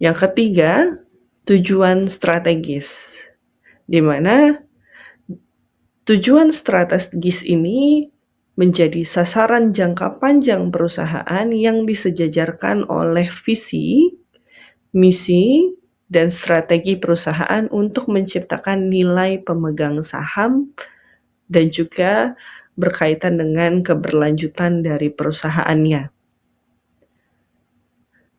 Yang ketiga, tujuan strategis, di mana tujuan strategis ini menjadi sasaran jangka panjang perusahaan yang disejajarkan oleh visi, misi, dan strategi perusahaan untuk menciptakan nilai pemegang saham dan juga berkaitan dengan keberlanjutan dari perusahaannya.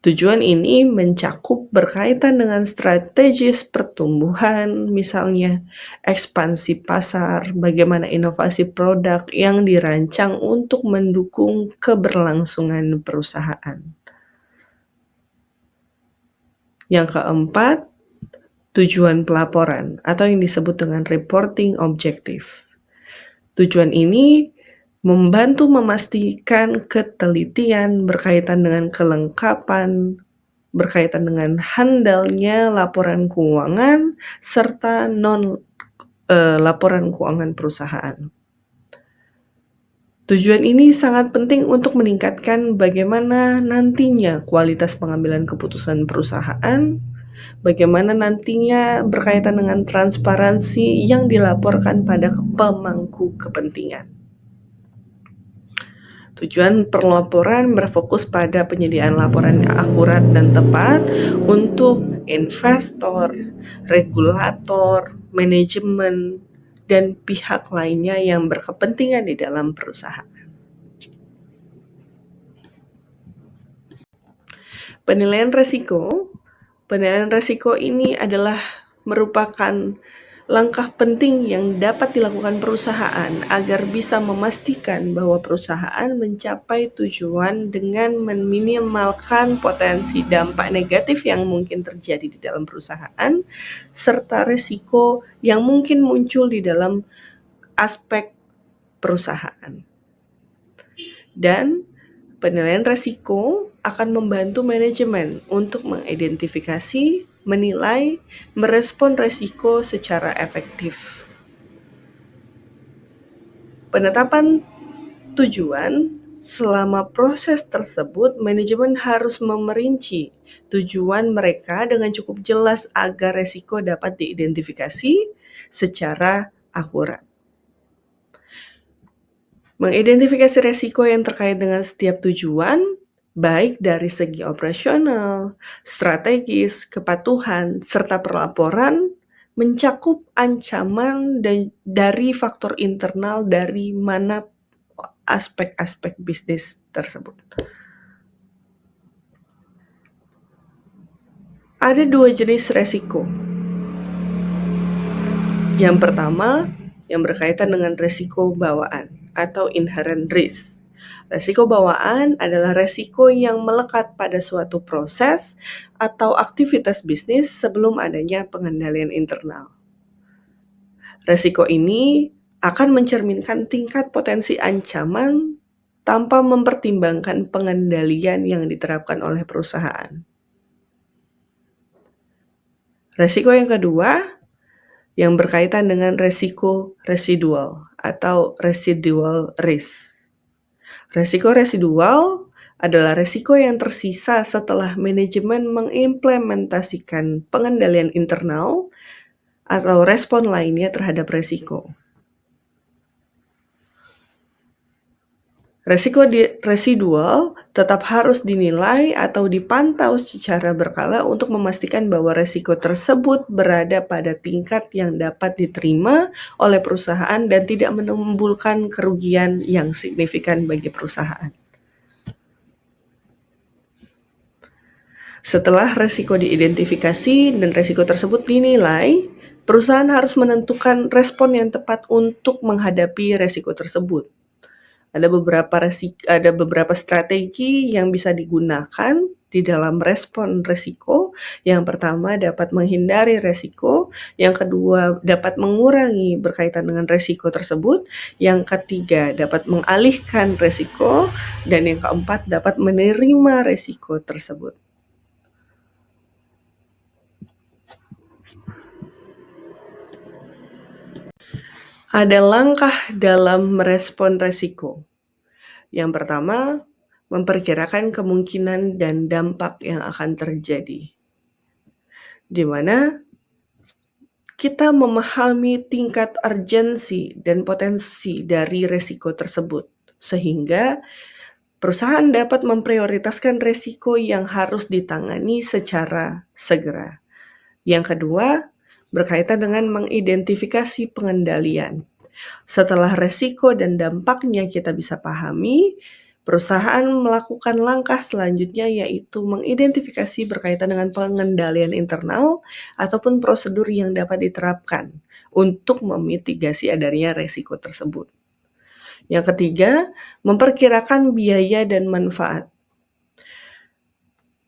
Tujuan ini mencakup berkaitan dengan strategis pertumbuhan, misalnya ekspansi pasar, bagaimana inovasi produk yang dirancang untuk mendukung keberlangsungan perusahaan. Yang keempat, tujuan pelaporan atau yang disebut dengan reporting objective. Tujuan ini membantu memastikan ketelitian berkaitan dengan kelengkapan, berkaitan dengan handalnya laporan keuangan, serta laporan keuangan perusahaan. Tujuan ini sangat penting untuk meningkatkan bagaimana nantinya kualitas pengambilan keputusan perusahaan, bagaimana nantinya berkaitan dengan transparansi yang dilaporkan pada pemangku kepentingan. Tujuan pelaporan berfokus pada penyediaan laporan yang akurat dan tepat untuk investor, regulator, manajemen, dan pihak lainnya yang berkepentingan di dalam perusahaan. Penilaian resiko ini adalah merupakan langkah penting yang dapat dilakukan perusahaan agar bisa memastikan bahwa perusahaan mencapai tujuan dengan meminimalkan potensi dampak negatif yang mungkin terjadi di dalam perusahaan, serta risiko yang mungkin muncul di dalam aspek perusahaan. Dan penilaian risiko akan membantu manajemen untuk mengidentifikasi, menilai, merespon risiko secara efektif. Penetapan tujuan, selama proses tersebut manajemen harus memerinci tujuan mereka dengan cukup jelas agar risiko dapat diidentifikasi secara akurat. Mengidentifikasi risiko yang terkait dengan setiap tujuan, baik dari segi operasional, strategis, kepatuhan, serta perlaporan, mencakup ancaman dari faktor internal dari mana aspek-aspek bisnis tersebut. Ada dua jenis resiko. Yang pertama, yang berkaitan dengan resiko bawaan atau inherent risk. Resiko bawaan adalah resiko yang melekat pada suatu proses atau aktivitas bisnis sebelum adanya pengendalian internal. Resiko ini akan mencerminkan tingkat potensi ancaman tanpa mempertimbangkan pengendalian yang diterapkan oleh perusahaan. Resiko yang kedua, yang berkaitan dengan resiko residual atau residual risk. Resiko residual adalah resiko yang tersisa setelah manajemen mengimplementasikan pengendalian internal atau respon lainnya terhadap resiko. Resiko residual tetap harus dinilai atau dipantau secara berkala untuk memastikan bahwa resiko tersebut berada pada tingkat yang dapat diterima oleh perusahaan dan tidak menimbulkan kerugian yang signifikan bagi perusahaan. Setelah resiko diidentifikasi dan resiko tersebut dinilai, perusahaan harus menentukan respon yang tepat untuk menghadapi resiko tersebut. Ada beberapa strategi yang bisa digunakan di dalam respon risiko. Yang pertama, dapat menghindari risiko. Yang kedua, dapat mengurangi berkaitan dengan risiko tersebut. Yang ketiga, dapat mengalihkan risiko. Dan yang keempat, dapat menerima risiko tersebut. Ada langkah dalam merespon risiko. Yang pertama, memperkirakan kemungkinan dan dampak yang akan terjadi. di mana kita memahami tingkat urgensi dan potensi dari resiko tersebut, sehingga perusahaan dapat memprioritaskan resiko yang harus ditangani secara segera. Yang kedua, berkaitan dengan mengidentifikasi pengendalian. Setelah resiko dan dampaknya kita bisa pahami, perusahaan melakukan langkah selanjutnya yaitu mengidentifikasi berkaitan dengan pengendalian internal ataupun prosedur yang dapat diterapkan untuk memitigasi adanya resiko tersebut. Yang ketiga, memperkirakan biaya dan manfaat.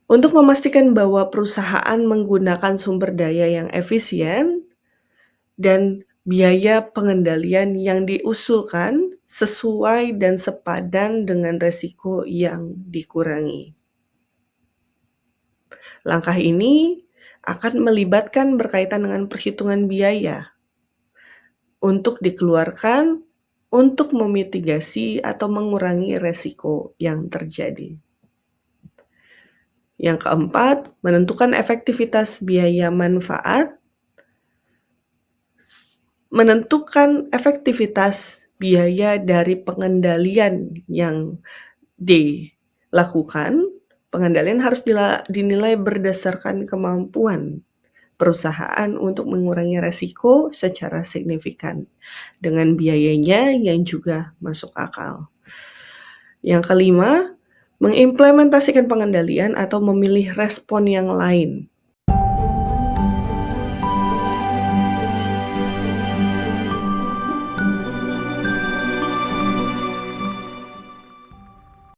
Untuk memastikan bahwa perusahaan menggunakan sumber daya yang efisien dan biaya pengendalian yang diusulkan sesuai dan sepadan dengan resiko yang dikurangi. Langkah ini akan melibatkan berkaitan dengan perhitungan biaya untuk dikeluarkan untuk memitigasi atau mengurangi resiko yang terjadi. Yang keempat, menentukan efektivitas biaya manfaat. Menentukan efektivitas biaya dari pengendalian yang dilakukan, pengendalian harus dinilai berdasarkan kemampuan perusahaan untuk mengurangi resiko secara signifikan, dengan biayanya yang juga masuk akal. Yang kelima, mengimplementasikan pengendalian atau memilih respon yang lain.